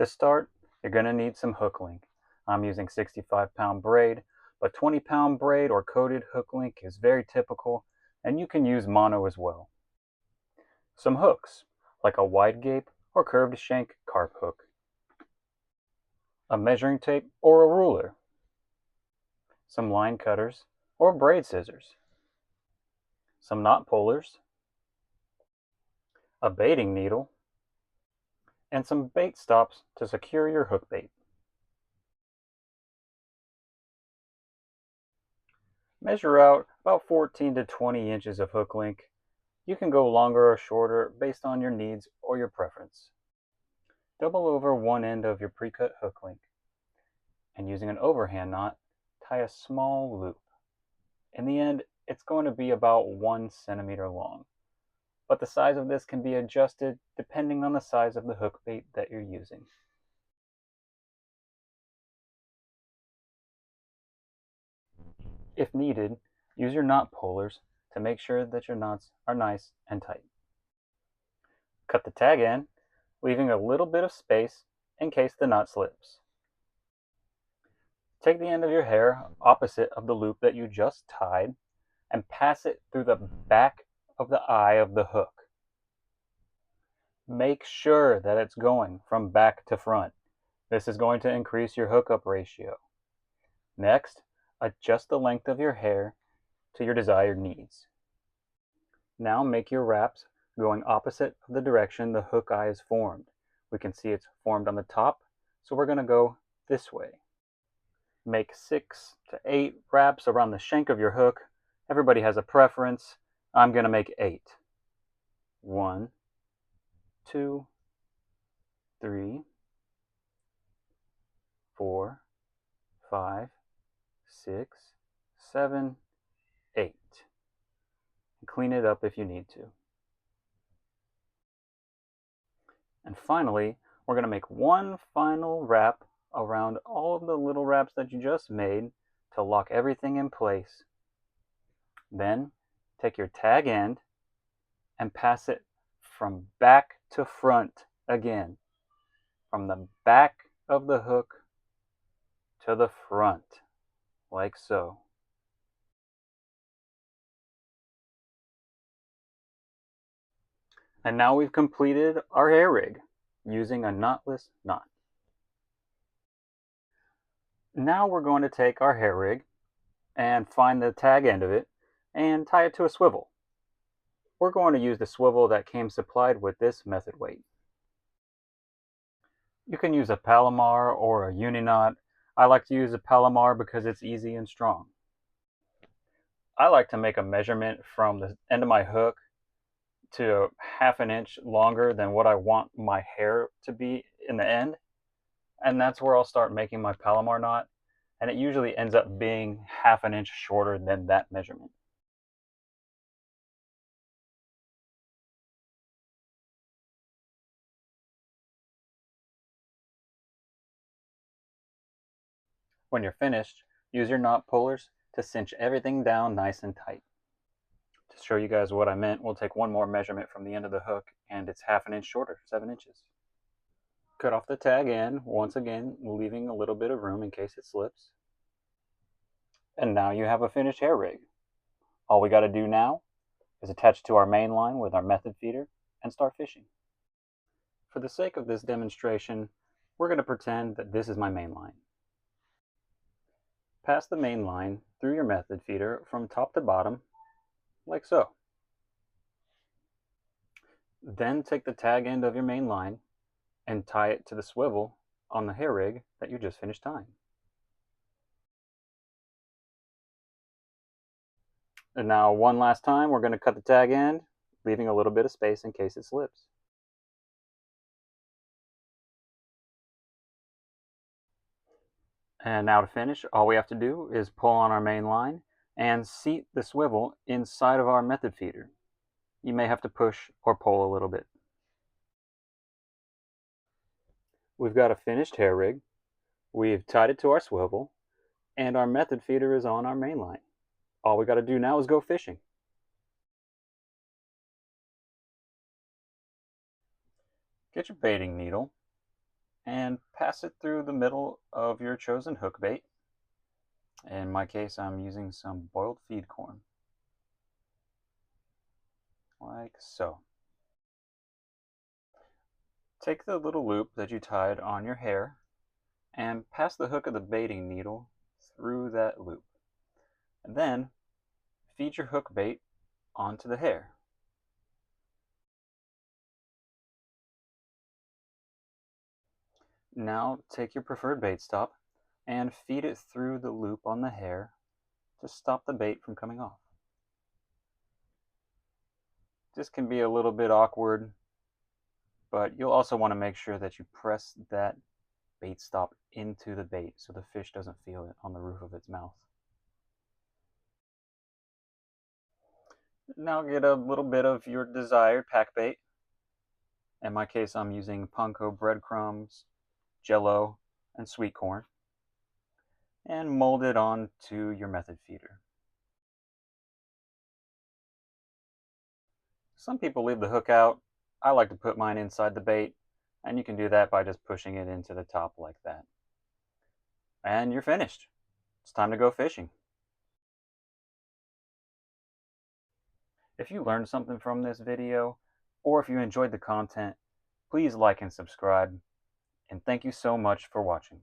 To start, you're going to need some hook link. I'm using 65-pound braid, but 20-pound braid or coated hook link is very typical, and you can use mono as well. Some hooks, like a wide gape or curved shank carp hook. A measuring tape or a ruler. Some line cutters or braid scissors. Some knot pullers. A baiting needle. And some bait stops to secure your hook bait. Measure out about 14 to 20 inches of hook link. You can go longer or shorter based on your needs or your preference. Double over one end of your pre-cut hook link, and using an overhand knot, tie a small loop. In the end, it's going to be about 1 centimeter long, but the size of this can be adjusted depending on the size of the hook bait that you're using. If needed, use your knot pullers to make sure that your knots are nice and tight. Cut the tag end, leaving a little bit of space in case the knot slips. Take the end of your hair opposite of the loop that you just tied and pass it through the back of the eye of the hook. Make sure that it's going from back to front. This is going to increase your hookup ratio. Next, adjust the length of your hair to your desired needs. Now make your wraps going opposite of the direction the hook eye is formed. We can see it's formed on the top, so we're going to go this way. Make 6 to 8 wraps around the shank of your hook. Everybody has a preference. I'm going to make 8. 1, 2, 3, 4, 5, 6, 7, 8. And clean it up if you need to. And finally, we're going to make one final wrap around all of the little wraps that you just made to lock everything in place. Then take your tag end and pass it from back to front again. From the back of the hook to the front, like so. And now we've completed our hair rig using a knotless knot. Now we're going to take our hair rig and find the tag end of it and tie it to a swivel. We're going to use the swivel that came supplied with this method weight. You can use a Palomar or a Uni-Knot. I like to use a Palomar because it's easy and strong. I like to make a measurement from the end of my hook to 1/2 inch longer than what I want my hair to be in the end. And that's where I'll start making my Palomar knot. And it usually ends up being 1/2 inch shorter than that measurement. When you're finished, use your knot pullers to cinch everything down nice and tight. To show you guys what I meant, we'll take one more measurement from the end of the hook, and it's 1/2 inch shorter, 7 inches. Cut off the tag end, once again, leaving a little bit of room in case it slips. And now you have a finished hair rig. All we got to do now is attach to our main line with our method feeder and start fishing. For the sake of this demonstration, we're going to pretend that this is my main line. Pass the main line through your method feeder from top to bottom, like so. Then take the tag end of your main line and tie it to the swivel on the hair rig that you just finished tying. And now one last time, we're going to cut the tag end, leaving a little bit of space in case it slips. And now to finish, all we have to do is pull on our main line and seat the swivel inside of our method feeder. You may have to push or pull a little bit. We've got a finished hair rig, we've tied it to our swivel, and our method feeder is on our main line. All we got to do now is go fishing. Get your baiting needle and pass it through the middle of your chosen hook bait. In my case, I'm using some boiled feed corn, like so. Take the little loop that you tied on your hair and pass the hook of the baiting needle through that loop. And then feed your hook bait onto the hair. Now take your preferred bait stop and feed it through the loop on the hair to stop the bait from coming off. This can be a little bit awkward, but you'll also want to make sure that you press that bait stop into the bait so the fish doesn't feel it on the roof of its mouth. Now get a little bit of your desired pack bait. In my case, I'm using panko breadcrumbs, jello, and sweet corn, and mold it onto your method feeder. Some people leave the hook out. I like to put mine inside the bait, and you can do that by just pushing it into the top like that. And you're finished. It's time to go fishing. If you learned something from this video, or if you enjoyed the content, please like and subscribe, and thank you so much for watching.